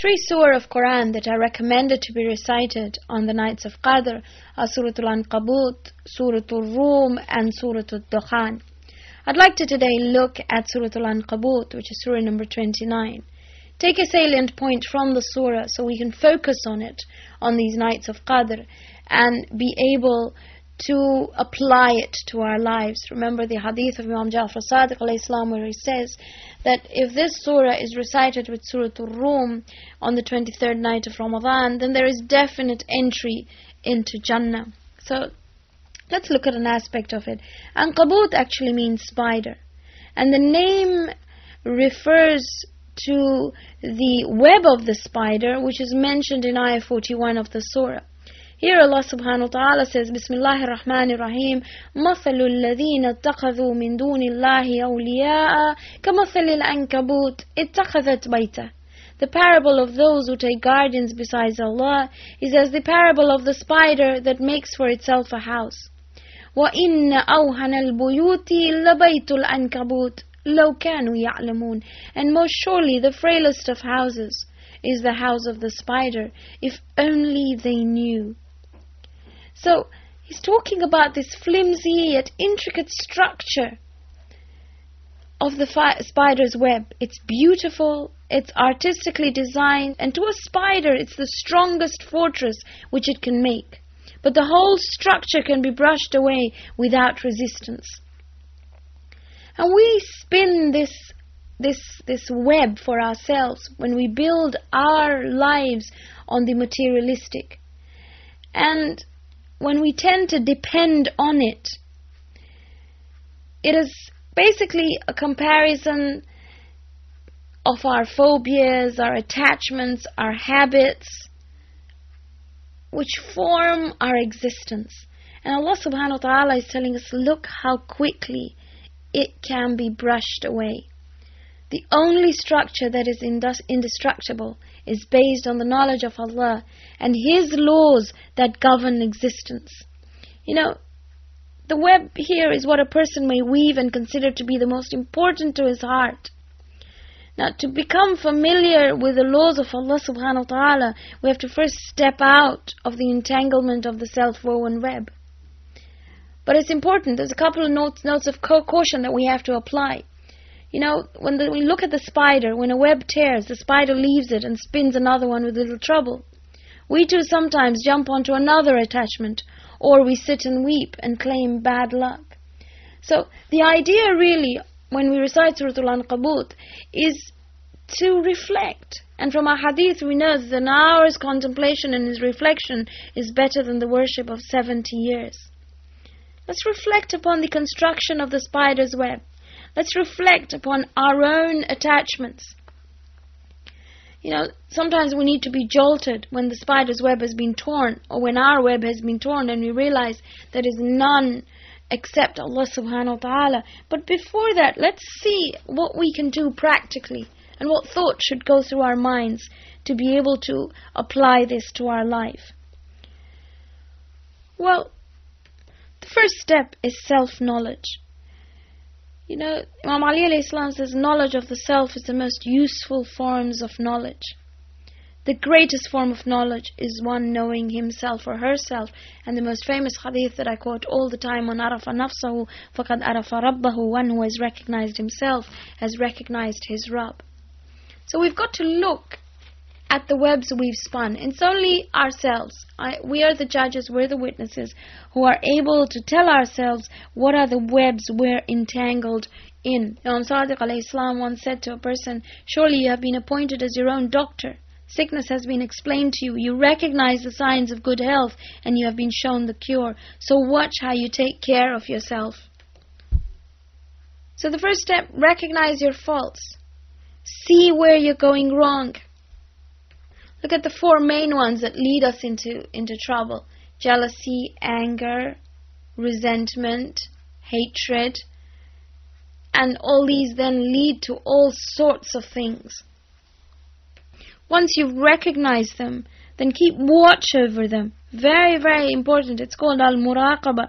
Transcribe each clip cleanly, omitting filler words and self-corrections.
Three surah of Quran that are recommended to be recited on the nights of Qadr are Surah Al-Ankabut, Surah Al-Rum, and Surah Al-Dukhan. I'd like to today look at Surah Al-Ankabut, which is surah number 29. Take a salient point from the surah so we can focus on it on these nights of Qadr and be able to apply it to our lives. Remember the hadith of Imam Ja'far Sadiq alayhi salam, where he says that if this surah is recited with Surah Al-Rum on the 23rd night of Ramadan, then there is definite entry into Jannah. So let's look at an aspect of it. Ankabut actually means spider, and the name refers to the web of the spider, which is mentioned in ayah 41 of the surah. Here Allah subhanahu wa ta'ala says, Bismillahir Rahmanir Rahim, مَثَلُ الَّذِينَ اتَّخَذُوا مِن دُونِ اللَّهِ أَوْلِيَاءَ كَمَثَلِ الْأَنكَبُوتِ اتَّخَذَتْ بَيْتًا. The parable of those who take guardians besides Allah is as the parable of the spider that makes for itself a house. وَإِنَّ أَوْهَنَ الْبُيُوتِ لَبَيْتُ الْأَنكَبُوتِ لَوْ كَانُوا يَعْلَمُونَ. And most surely the frailest of houses is the house of the spider, if only they knew. So, he's talking about this flimsy yet intricate structure of the spider's web. It's beautiful, it's artistically designed, and to a spider it's the strongest fortress which it can make. But the whole structure can be brushed away without resistance. And we spin this web for ourselves when we build our lives on the materialistic. And when we tend to depend on it, it is basically a comparison of our phobias, our attachments, our habits, which form our existence. And Allah subhanahu wa ta'ala is telling us, look how quickly it can be brushed away. The only structure that is indestructible is based on the knowledge of Allah and His laws that govern existence. You know, the web here is what a person may weave and consider to be the most important to his heart. Now, to become familiar with the laws of Allah subhanahu wa ta'ala, we have to first step out of the entanglement of the self-woven web. But it's important. There's a couple of notes of caution that we have to apply. You know, when we look at the spider, when a web tears, the spider leaves it and spins another one with little trouble. We too sometimes jump onto another attachment, or we sit and weep and claim bad luck. So the idea really, when we recite Surah Al-Ankabut, is to reflect. And from our hadith we know that an hour's contemplation and his reflection is better than the worship of 70 years. Let's reflect upon the construction of the spider's web. Let's reflect upon our own attachments. You know, sometimes we need to be jolted when the spider's web has been torn, or when our web has been torn and we realize there is none except Allah subhanahu wa ta'ala. But before that, let's see what we can do practically and what thought should go through our minds to be able to apply this to our life. Well, the first step is self-knowledge. You know, Imam Ali alayhi salam says knowledge of the self is the most useful forms of knowledge. The greatest form of knowledge is one knowing himself or herself. And the most famous hadith that I quote all the time, "Man arafa nafsahu faqad arafa rabbahu," one who has recognized himself has recognized his Rabb. So we've got to look at the webs we've spun. It's only ourselves. We are the judges, we're the witnesses who are able to tell ourselves what are the webs we're entangled in. Imam Sadiq alayhi salam once said to a person, surely you have been appointed as your own doctor. Sickness has been explained to you. You recognize the signs of good health and you have been shown the cure. So watch how you take care of yourself. So the first step, recognize your faults. See where you're going wrong. Look at the four main ones that lead us into trouble. Jealousy, anger, resentment, hatred. And all these then lead to all sorts of things. Once you've recognized them, then keep watch over them. Very, very important. It's called al-muraqaba.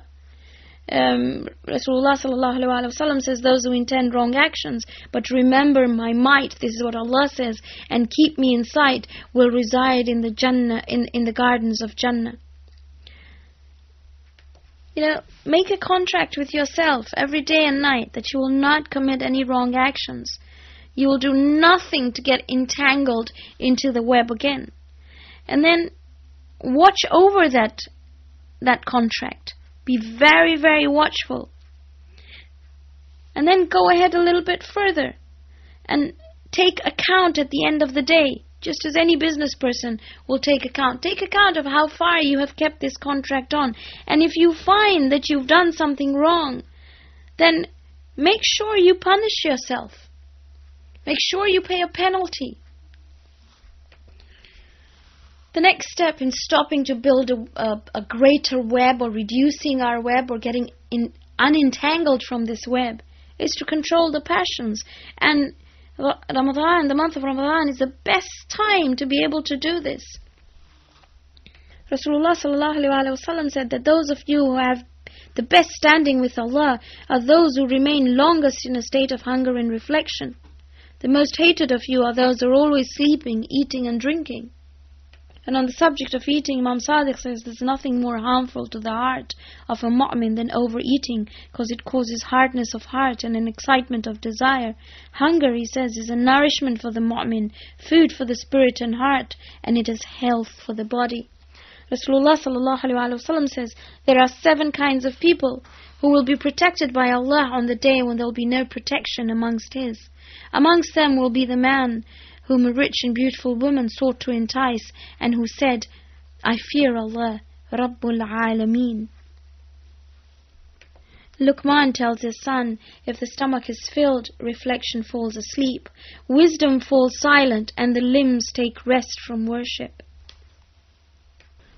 Rasulullah sallallahu alaihi wasallam says, those who intend wrong actions but remember my might, this is what Allah says, and keep me in sight, will reside in the Jannah, in the gardens of Jannah. Make a contract with yourself every day and night that you will not commit any wrong actions. You will do nothing to get entangled into the web again. And then watch over that contract. Be very, very watchful. And then go ahead a little bit further and take account at the end of the day, just as any business person will take account. Take account of how far you have kept this contract on. And if you find that you've done something wrong, then make sure you punish yourself. Make sure you pay a penalty. The next step in stopping to build a greater web, or reducing our web, or getting unentangled from this web, is to control the passions. And Ramadan, the month of Ramadan, is the best time to be able to do this. Rasulullah sallallahu alaihi wasallam said that those of you who have the best standing with Allah are those who remain longest in a state of hunger and reflection. The most hated of you are those who are always sleeping, eating and drinking. And on the subject of eating, Imam Sadiq says there's nothing more harmful to the heart of a mu'min than overeating, because it causes hardness of heart and an excitement of desire. Hunger, he says, is a nourishment for the mu'min, food for the spirit and heart, and it is health for the body. Rasulullah sallallahu alaihi wasallam says there are 7 kinds of people who will be protected by Allah on the day when there will be no protection amongst His. Amongst them will be the man whom a rich and beautiful woman sought to entice, and who said, I fear Allah, Rabbul Alameen. Luqman tells his son, if the stomach is filled, reflection falls asleep, wisdom falls silent, and the limbs take rest from worship.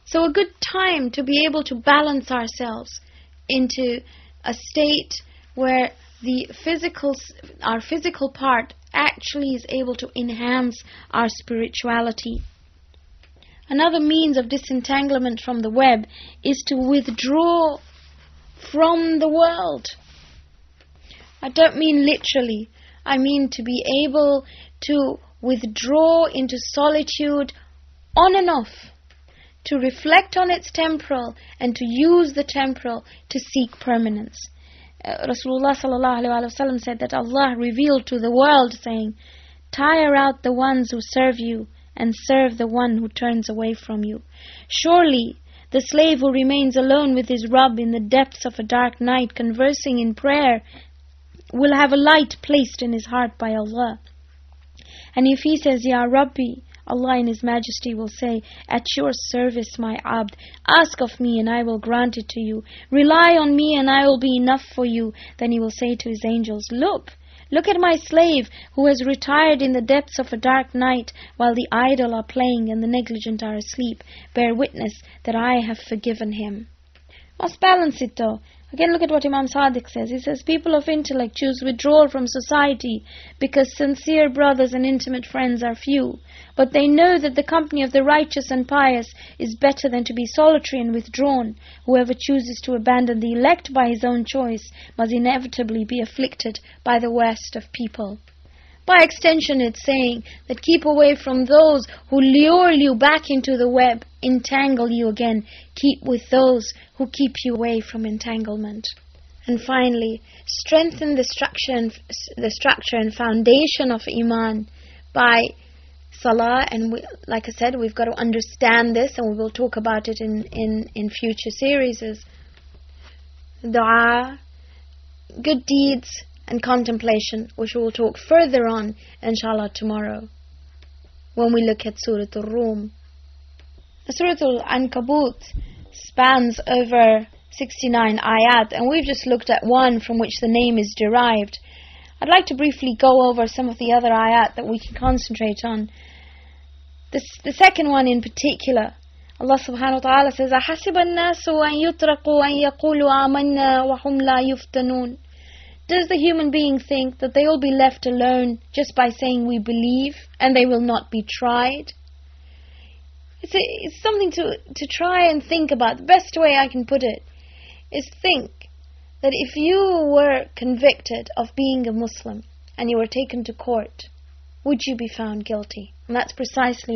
So a good time to be able to balance ourselves into a state where our physical part actually is able to enhance our spirituality. Another means of disentanglement from the web is to withdraw from the world. I don't mean literally. I mean to be able to withdraw into solitude on and off, to reflect on its temporal and to use the temporal to seek permanence. Rasulullah sallallahu alaihi wasallam said that Allah revealed to the world, saying, tire out the ones who serve you and serve the one who turns away from you. Surely the slave who remains alone with his Rabb in the depths of a dark night conversing in prayer will have a light placed in his heart by Allah. And if he says, Ya Rabbi, Allah in His Majesty will say, at your service, my abd, ask of me and I will grant it to you. Rely on me and I will be enough for you. Then He will say to His angels, look at my slave who has retired in the depths of a dark night while the idle are playing and the negligent are asleep. Bear witness that I have forgiven him. Must balance it though. Again, look at what Imam Sadiq says. He says, people of intellect choose withdrawal from society because sincere brothers and intimate friends are few. But they know that the company of the righteous and pious is better than to be solitary and withdrawn. Whoever chooses to abandon the elect by his own choice must inevitably be afflicted by the worst of people. By extension, it's saying that keep away from those who lure you back into the web, entangle you again. Keep with those who keep you away from entanglement. And finally, strengthen the structure and foundation of Iman by Salah. And like I said, we've got to understand this, and we will talk about it in future series. Dua, good deeds, and contemplation, which we will talk further on, inshallah, tomorrow, when we look at Surah Al-Rum. Surah Al-Ankabut spans over 69 ayat, and we've just looked at one from which the name is derived. I'd like to briefly go over some of the other ayat that we can concentrate on. The second one in particular, Allah subhanahu wa ta'ala says, أَحَسِبَ النَّاسُ أَن يُتْرَقُوا أَن يَقُولُوا آمَنَّا وَهُمْ لَا يُفْتَنُونَ. Does the human being think that they will be left alone just by saying we believe and they will not be tried? It's something to try and think about. The best way I can put it is think that if you were convicted of being a Muslim and you were taken to court, would you be found guilty? And that's precisely what